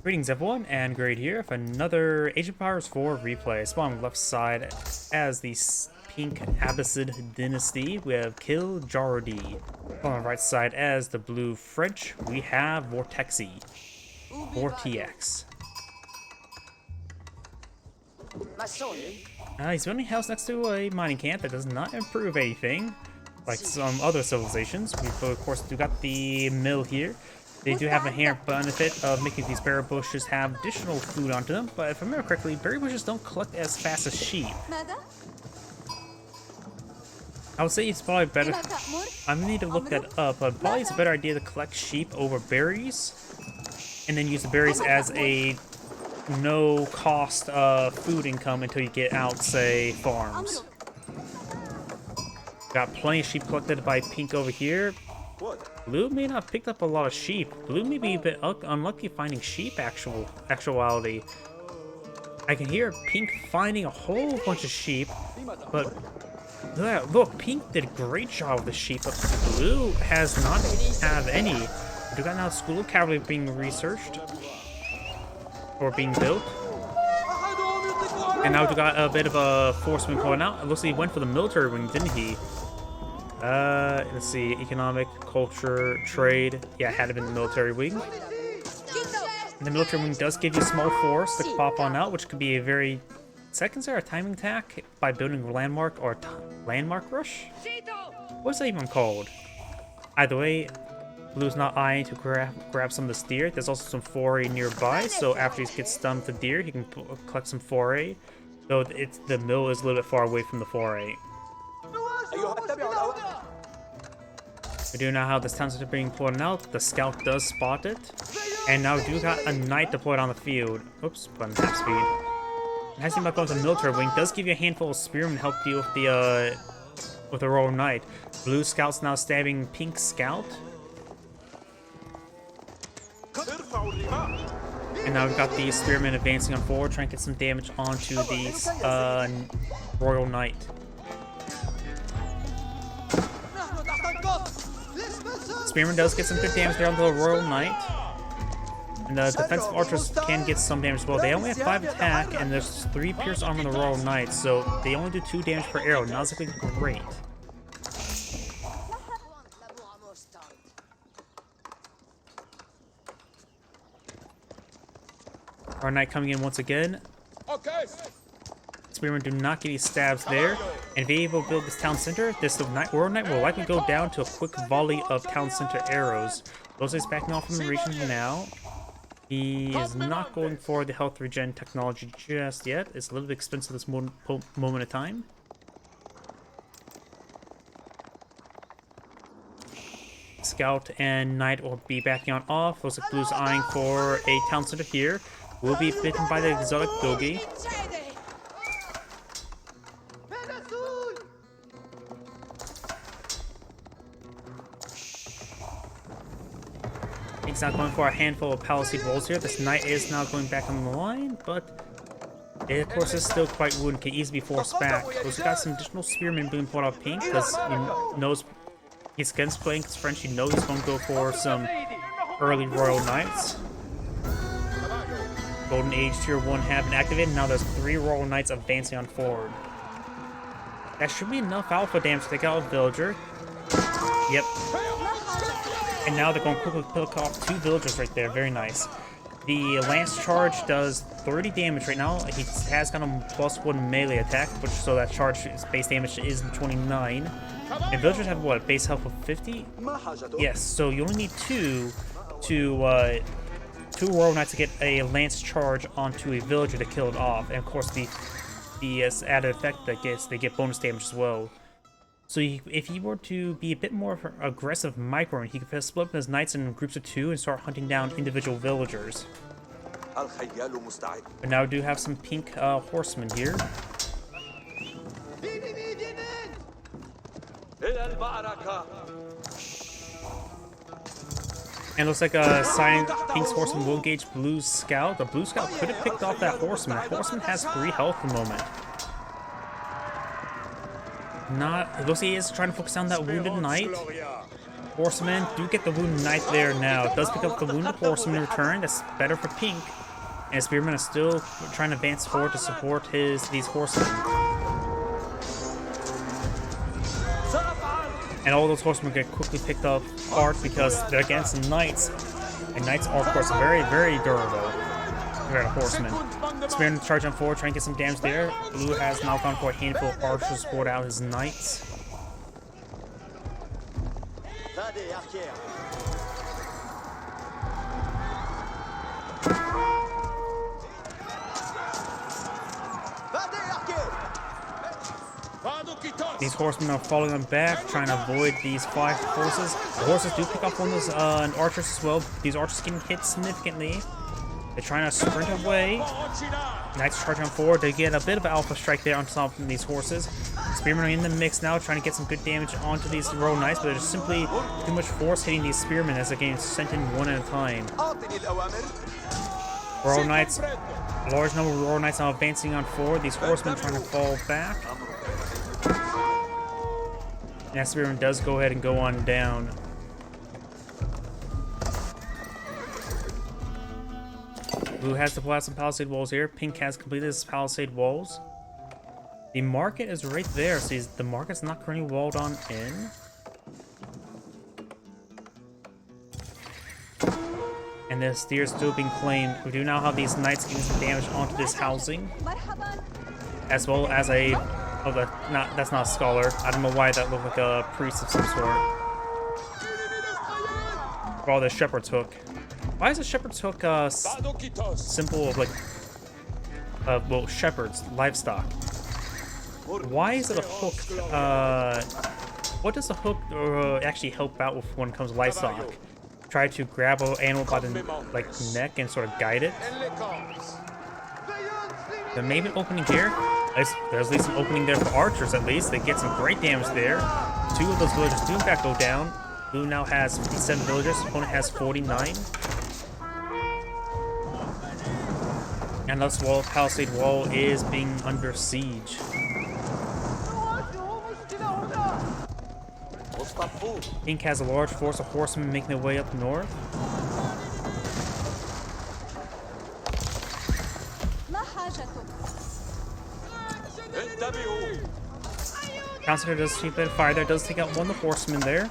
Greetings everyone, and Great here for another Age of Empires 4 replay. Spawn on the left side as the pink Abbasid Dynasty, we have Kiljardi. On the right side as the blue French, we have VortiX. He's building a house next to a mining camp that does not improve anything, like some other civilizations. We of course do got the mill here. They do have a inherent benefit of making these berry bushes have additional food onto them, but if I remember correctly, berry bushes don't collect as fast as sheep. I would say it's probably better. I need to look that up, but probably it's a better idea to collect sheep over berries, and then use the berries as a no-cost food income until you get out, say, farms. Got plenty of sheep collected by Pink over here. Blue may not have picked up a lot of sheep. Blue may be a bit unlucky finding sheep actuality. I can hear Pink finding a whole bunch of sheep, but look, Pink did a great job with the sheep, but Blue has not have any. We got now a school of cavalry being researched or being built. And now we got a bit of a forceman pulling out. It looks like he went for the military wing, didn't he? Let's see, economic, culture, trade. Yeah, had to been the military wing. And the military wing does give you a small force to pop on out, which could be a very... Second, a timing attack by building a landmark or landmark rush? What's that even called? Either way, Blue's not eyeing to grab some of this deer. There's also some foray nearby, so after he gets stunned with the deer, he can collect some foray. Though the mill is a little bit far away from the foray. We do now have this town center being pulled out. The scout does spot it. And now we do got a knight deployed on the field. Oops, button half speed. As he might go with the military wing, does give you a handful of spearmen to help deal with the Royal Knight. Blue scout's now stabbing Pink scout. And now we've got the spearmen advancing on forward, trying to get some damage onto the Royal Knight. Spearman does get some good damage there on the Royal Knight. And the defensive archers can get some damage as well. They only have 5 attack, and there's 3 pierce armor on the Royal Knight, so they only do 2 damage per arrow. Not exactly great. Our knight coming in once again. Spearmen do not get any stabs there, and be able to build this town center. This Royal Knight will likely go down to a quick volley of town center arrows. Those is backing off from the region now. He is not going for the health regen technology just yet. It's a little bit expensive this moment of time. Scout and Knight will be backing on off. Looks like Blue's eyeing for a town center here. Will be bitten by the exotic Dogi. He's now going for a handful of Palisade walls here. This knight is now going back on the line, but it, of course, is still quite wounded, can easily be forced back. We've got some additional spearmen being pulled out Pink, because he knows he's against playing French. He knows he's going to go for some early Royal Knights. Golden Age Tier 1 have been activated. Now there's 3 Royal Knights advancing on forward. That should be enough alpha damage to take out a villager. Yep. And now they're going to quickly pick off 2 villagers right there. Very nice. The lance charge does 30 damage right now. He has got a +1 melee attack, which so that charge base damage is 29. And villagers have what, base health of 50? Yes. So you only need 2 Royal Knights to get a lance charge onto a villager to kill it off. And of course the added effect that they get bonus damage as well. So if he were to be a bit more aggressive micro, he could split up his knights in groups of 2 and start hunting down individual villagers. But now we do have some Pink horsemen here. And looks like Pink's horseman will engage Blue's scout. The Blue scout could have picked off that horseman. The horseman has 3 health at the moment. It looks like he is trying to focus on that wounded knight. Horsemen do get the wounded knight there now. It does pick up the wounded horseman in return. That's better for pink. And Spearman is still trying to advance forward to support these horsemen. And all those horsemen get quickly picked up apart because they're against knights. And knights are, of course, very, very durable compared to horsemen. Spearman charging forward, trying to get some damage there. Blue has now gone for a handful of archers to support out his knights. These horsemen are following them back, trying to avoid these 5 horses. The horses do pick up one of those archers as well. These archers getting hit significantly. They're trying to sprint away. Knights charging forward. They get a bit of an alpha strike there on top of these horses. Spearmen are in the mix now, trying to get some good damage onto these royal knights, but there's simply too much force hitting these spearmen as they're getting sent in one at a time. Royal knights, a large number of royal knights now advancing on forward. These horsemen trying to fall back. And that spearman does go ahead and go on down. Blue has to pull out some palisade walls here. Pink has completed his palisade walls. The market is right there. See, the market's not currently walled on in. And the steer is still being claimed. We do now have these knights getting some damage onto this housing. As well as a... Oh, that's not a scholar. I don't know why that looked like a priest of some sort. Oh, the shepherd's hook. Why is a shepherd's hook symbol of like, well, shepherds, livestock? Why is it a hook? What does a hook actually help out with when it comes to livestock? Try to grab an animal by the neck and sort of guide it. There may be an opening here. There's at least an opening there for archers, at least. They get some great damage there. 2 of those villagers do in fact go down. Blue now has 57 villagers. Opponent has 49. And this palisade wall is being under siege. Pink has a large force of horsemen making their way up north. Counselor does keep it fire there, does take out one of the horsemen there.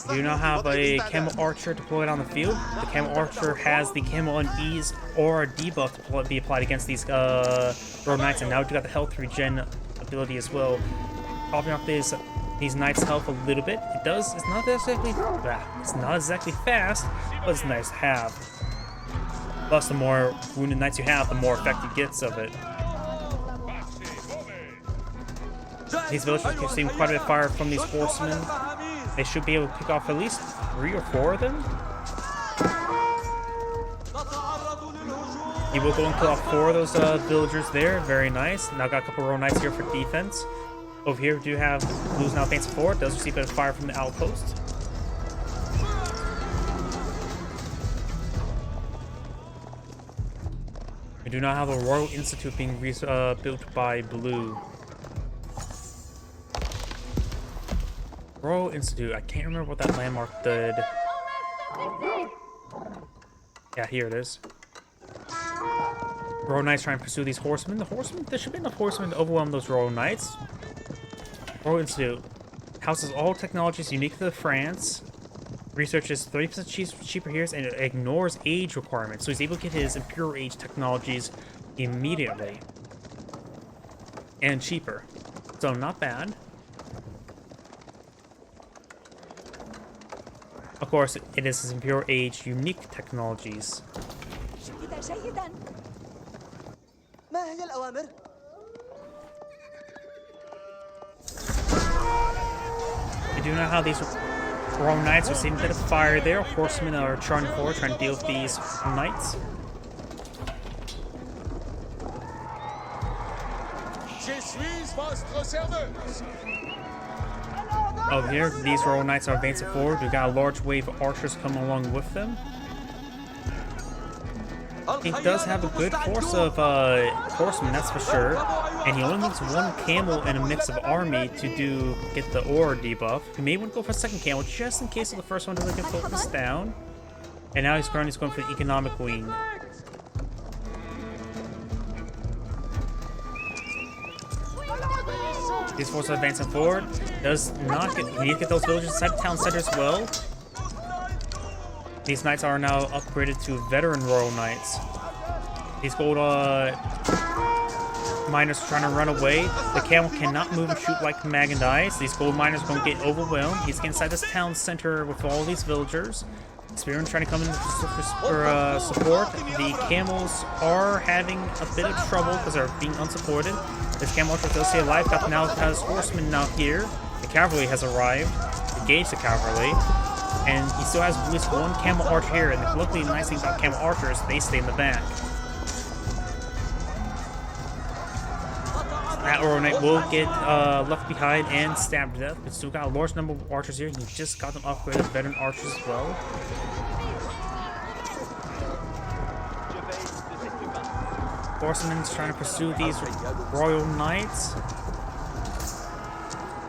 We do now have a camel archer deployed on the field. The camel archer has the camel unease or a debuff to be applied against these road knights, and now we've got the health regen ability as well. Popping off these knights' health a little bit. It's not exactly fast, but it's nice to have. Plus, the more wounded knights you have, the more effect it gets of it. These villagers are seeing quite a bit of fire from these horsemen. They should be able to pick off at least 3 or 4 of them. He will go and kill off 4 of those villagers there. Very nice. Now got a couple of royal knights here for defense. Over here we do have Blue's now advancing forward. Does receive a bit of fire from the outpost. We do not have a Royal Institute being built by Blue. Royal Institute. I can't remember what that landmark did. Yeah, here it is. Royal Knights trying to pursue these horsemen. There should be enough horsemen to overwhelm those Royal Knights. Royal Institute houses all technologies unique to France. Researches 30% cheaper here and it ignores age requirements, so he's able to get his Imperial Age technologies immediately. And cheaper. So not bad. Of course, it is his Imperial Age unique technologies. You do know how these Royal Knights are seeing a bit of fire there. Horsemen are charging forward, trying to deal with these knights. Over here, these Royal Knights are advancing forward. We've got a large wave of archers coming along with them. He does have a good force of horsemen, that's for sure. And he only needs one camel and a mix of army to get the ore debuff. He may want to go for a second camel just in case the first one doesn't get focused down. And now he's currently going for the economic wing. These forces are advancing forward. Does not get. We need to get those villages inside the town center as well. These knights are now upgraded to veteran royal knights. These gold miners are trying to run away. The camel cannot move and shoot like Mag and Ice. These gold miners are going to get overwhelmed. He's getting inside this town center with all these villagers. Spearmen trying to come in for support. The camels are having a bit of trouble because they're being unsupported. This camel archer does stay alive. Now has horsemen now here. The cavalry has arrived. Engage the cavalry. And he still has at least one camel archer here. And luckily, the nice thing about camel archers, they stay in the back. That Royal Knight will get left behind and stabbed to death, but still got a large number of archers here. He just got them upgraded veteran archers as well. Horsemen's trying to pursue these Royal Knights.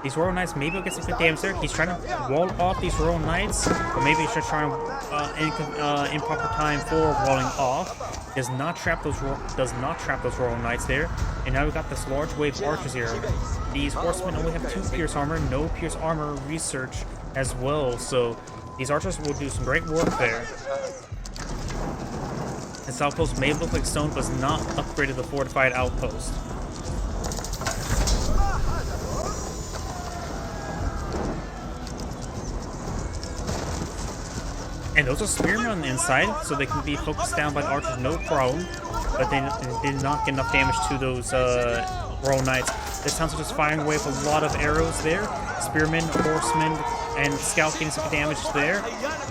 These Royal Knights maybe will get some good damage there. He's trying to wall off these Royal Knights, or maybe he's just trying to improper time for walling off. Does not trap those Royal Knights there. And now we've got this large wave of archers here. These horsemen only have 2 pierce armor, no pierce armor research as well. So these archers will do some great work there. This outpost may look like stone, but is not upgraded the fortified outpost. And those are spearmen on the inside, so they can be focused down by the archers, no problem. But they did not get enough damage to those Royal Knights. This town's just firing away with a lot of arrows there. Spearmen, horsemen, and scouts getting some damage there.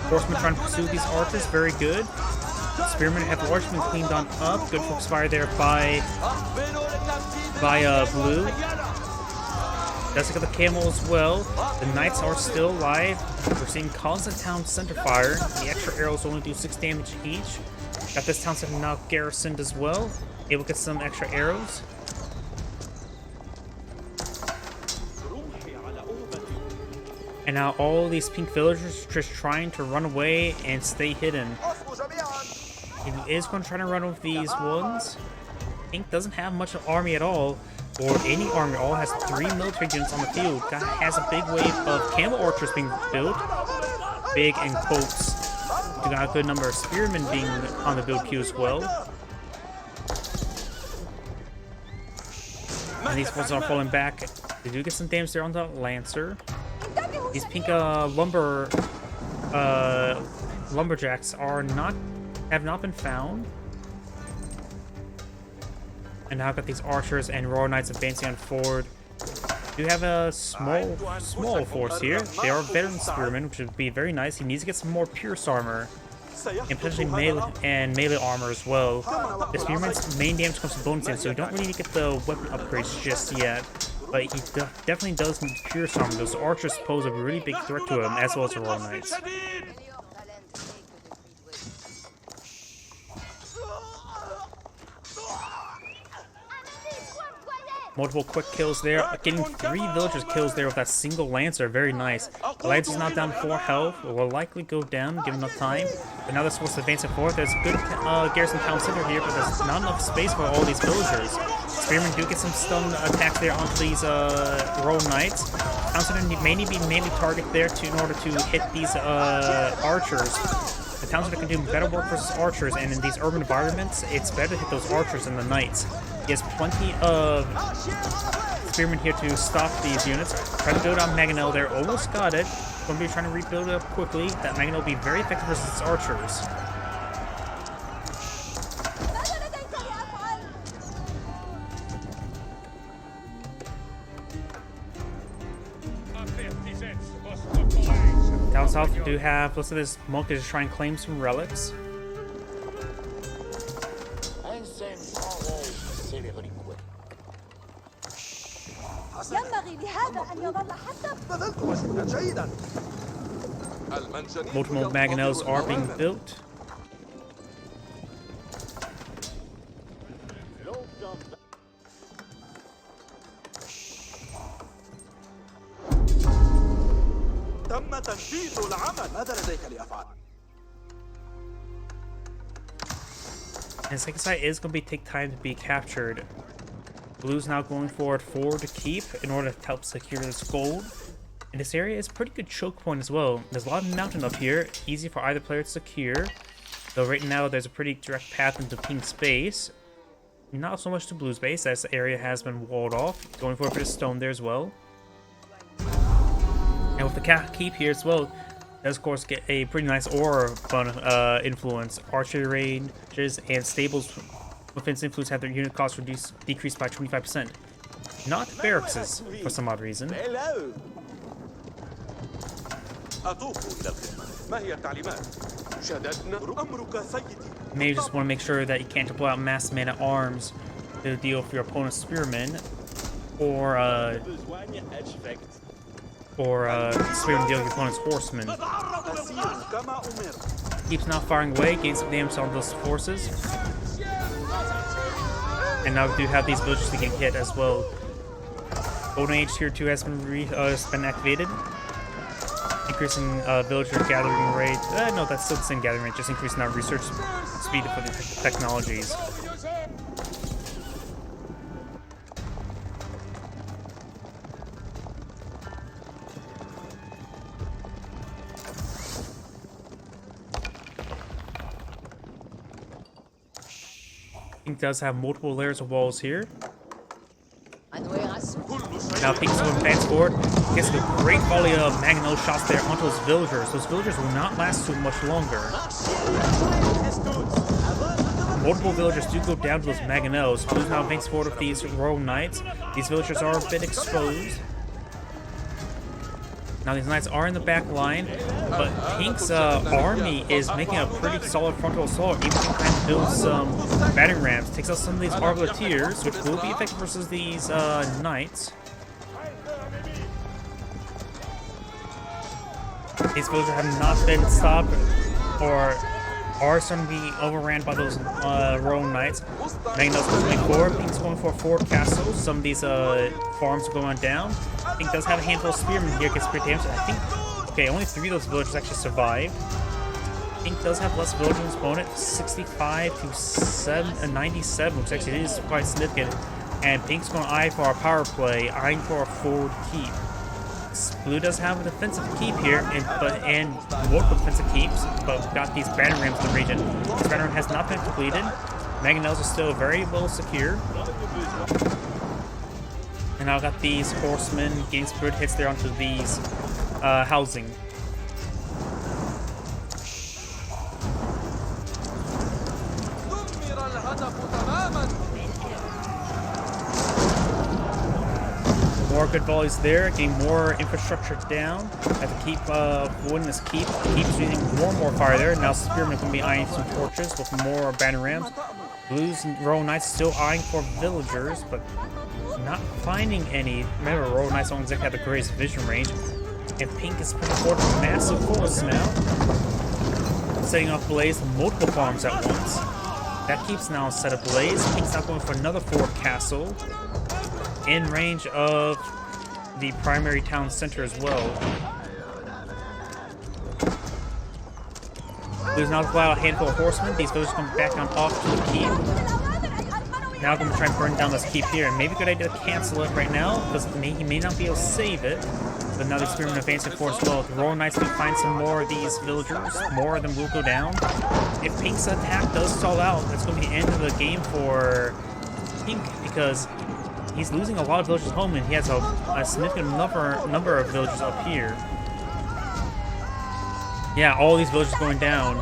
Horsemen trying to pursue these archers, very good. Spearmen have largely been cleaned on up. Good focus fire there by Blue. Does get the camel as well. The knights are still alive. We're seeing constant town center fire. The extra arrows only do 6 damage each. Got this town center now garrisoned as well. Able to get some extra arrows. And now all these pink villagers are just trying to run away and stay hidden. He is going to try to run with these ones. Pink doesn't have much of an army at all. Or any army, all has 3 military units on the field. That has a big wave of camel archers being built. Big in quotes. We got a good number of spearmen being on the build queue as well. And these ones are falling back. They do get some damage there on the Lancer. These pink lumberjacks have not been found. And now I've got these archers and Royal Knights advancing on forward. Do have a small force here. They are veteran spearmen, which would be very nice. He needs to get some more pierce armor and potentially melee armor as well. The spearman's main damage comes from bonus damage, so you don't really need to get the weapon upgrades just yet. But he definitely does need pierce armor. Those archers pose a really big threat to him, as well as the Royal Knights. Multiple quick kills there. Getting 3 villagers kills there with that single Lancer. Very nice. The Lancer's now down 4 health. Will likely go down, given enough time. But now they're supposed to advance it forward. There's a good garrison town center here, but there's not enough space for all these villagers. Spearmen do get some stun attacks there onto these Royal Knights. Town center may need to be mainly target there in order to hit these archers. The town center can do better work versus archers, and in these urban environments, it's better to hit those archers than the knights. He has plenty of spearmen here to stop these units. Trying to build on Mangonel there, almost got it. Going to be trying to rebuild it up quickly. That Mangonel will be very effective versus archers. Down south, we do have, looks like this monk is trying to claim some relics. Multiple Mangonels are being built. And second site is going to take time to be captured. Blue's now going forward to keep in order to help secure this gold. And this area is a pretty good choke point as well. There's a lot of mountain up here, easy for either player to secure. Though right now there's a pretty direct path into Pink's base. Not so much to Blue's base, as the area has been walled off. Going for a bit of stone there as well. And with the keep here as well, does of course get a pretty nice aura fun influence. Archery ranges and stables within its influence have their unit cost decreased by 25%. Not barracks for some odd reason. Maybe just want to make sure that you can't deploy out mass man-at-arms to deal with your opponent's spearmen, or spearmen deal with your opponent's horsemen. Keeps now firing away, gains some damage on those forces. And now we do have these villages to get hit as well. Golden Age Tier 2 has been activated. Increasing villager gathering rate. No, that's still the same gathering rate, just increasing our research speed for the technologies. Pink does have multiple layers of walls here. Now Pink's going to advance forward. Gets a great volley of Mangonel shots there onto those villagers. Those villagers will not last too much longer. Multiple villagers do go down to those Mangonels. Blue's now advance forward with these Royal Knights. These villagers are a bit exposed. Now these knights are in the back line, but Pink's army is making a pretty solid frontal assault, even trying to build some battering rams. Takes out some of these arbaletiers, which will be effective versus these knights. These villagers have not been stopped, or are starting to be overran by those Royal Knights. Magnus going forward. Pink's going for a forward castle. Some of these farms are going down. Pink does have a handful of spearmen here, gets pretty damaged. I think, okay, only 3 of those villagers actually survived. Pink does have less villagers than his opponent, 65 to 97, which actually is quite significant. And Pink's going to eye for a power play, eyeing for a forward keep. Blue does have a defensive keep here, and multiple defensive keeps, but we've got these banner rams in the region. This banner ram has not been completed. Mangonels are still very well secure. And now I've got these horsemen getting spirit hits there onto these housing. More good volleys there, getting more infrastructure down. Have to keep winning this keep. Keeps using more and more fire there. Now Spearman can be eyeing some torches with more banner rams. Blues and Royal Knights still eyeing for villagers, but not finding any. Remember, Royal Knights don't exactly have the greatest vision range. And Pink is putting forward a massive force now. Setting off blaze multiple farms at once. That keeps now set ablaze. Pink's now going for another forward castle. In range of the primary town center as well. Blue's now fly out a handful of horsemen. These villagers come back on off to the keep. Now I'm going to try and burn down this keep here. And maybe a good idea to cancel it right now, because he may not be able to save it. But now the spearmen advancing forward as well. If the Royal Knights do find some more of these villagers, more of them will go down. If Pink's attack does stall out, that's going to be the end of the game for Pink, because he's losing a lot of villagers home, and he has a significant number of villagers up here. Yeah, all these villagers going down.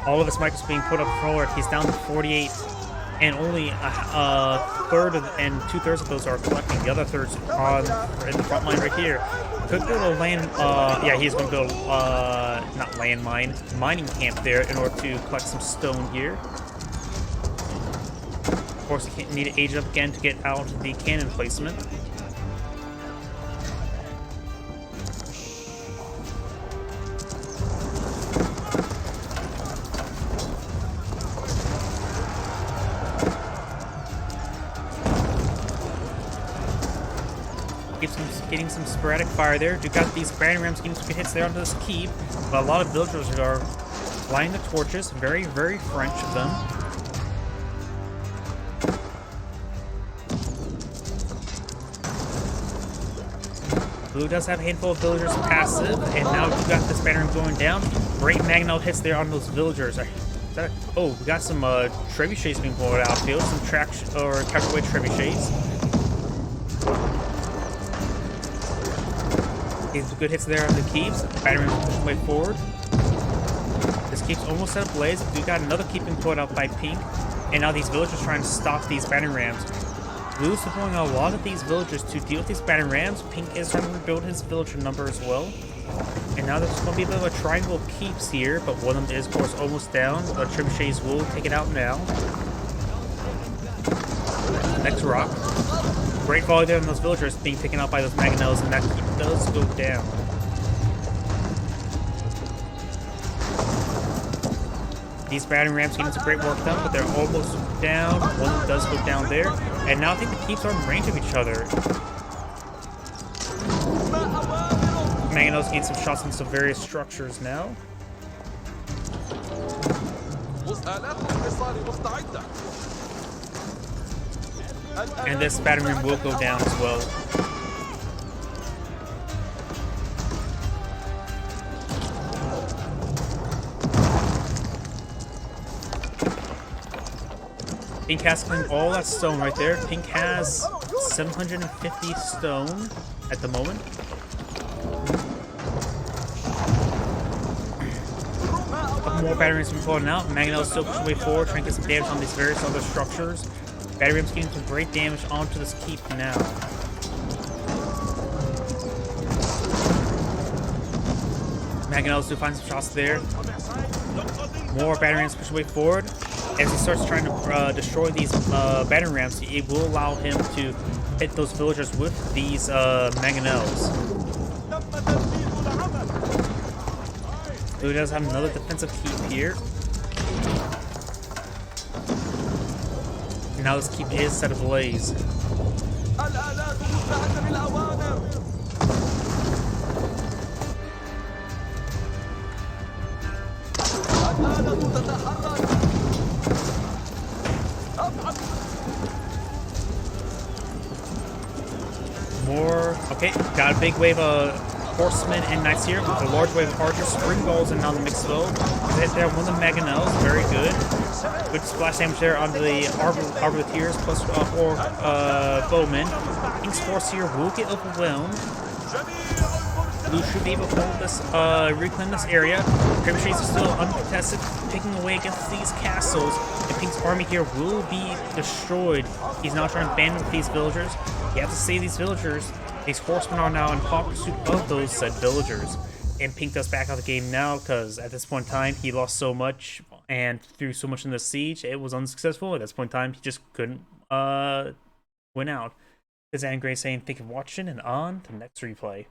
All of his micros being put up forward. He's down to 48, and only a third and 2/3 of those are collecting. The other thirds are in the front line right here. Could build a land. Yeah, he's going to build not landmine, mining camp there in order to collect some stone here. Of course, you need to age it up again to get out the cannon placement. getting some sporadic fire there. You got these battering rams getting some good hits there onto this keep, but a lot of villagers are lighting the torches. Very, very French of them. Blue does have a handful of villagers passive, and now you got this battering going down. Great Magnol hits there on those villagers. Oh, we got some trebuchets being pulled outfield, some traction or counterweight trebuchets. Getting some good hits there on the keeps. Battering way forward. This keep's almost set ablaze. We got another keep being pulled out by Pink, and now these villagers trying to stop these battering rams. Blue's deploying a lot of these villagers to deal with these battering rams. Pink is trying to rebuild his villager number as well. And now there's going to be a bit of a triangle of keeps here, but one of them is, of course, almost down. The trebuchets will take it out now. Next rock. Great volley there on those villagers being taken out by those mangonels, and that keep does go down. These battering rams getting some great work done, but they're almost down. One of them does go down there. And now I think the keeps are in range of each other. Mangonels getting some shots on some various structures now. And this battering ram will go down as well. Pink has claimed all that stone right there. Pink has 750 stone at the moment. More battery rams been pulling out. Mangonel still pushing way forward, trying to get some damage on these various other structures. Battery rams getting some great damage onto this keep now. Mangonel still finds some shots there. More battery rams pushing way forward. As he starts trying to destroy these battering rams, it will allow him to hit those villagers with these mangonels. Blue does have another defensive keep here. And now this keep is set ablaze. More. Okay, got a big wave of horsemen and knights here with a large wave of archers, spring balls, and now the mixed bow. Hit there, one of the mangonels, very good. Good splash damage there on the arbaletiers plus 4 bowmen. Pink's force here will get overwhelmed. Blue should be able to hold this, reclaim this area. Trebuchets are still uncontested, picking away against these castles, and Pink's army here will be destroyed. He's now trying to band with these villagers. You have to save these villagers. These horsemen are now in hot pursuit of those said villagers. And Pink does back out the game now, because at this point in time, he lost so much and threw so much in the siege, it was unsuccessful. At this point in time, he just couldn't win out. This is Anne Gray saying thank you for watching, and on to the next replay.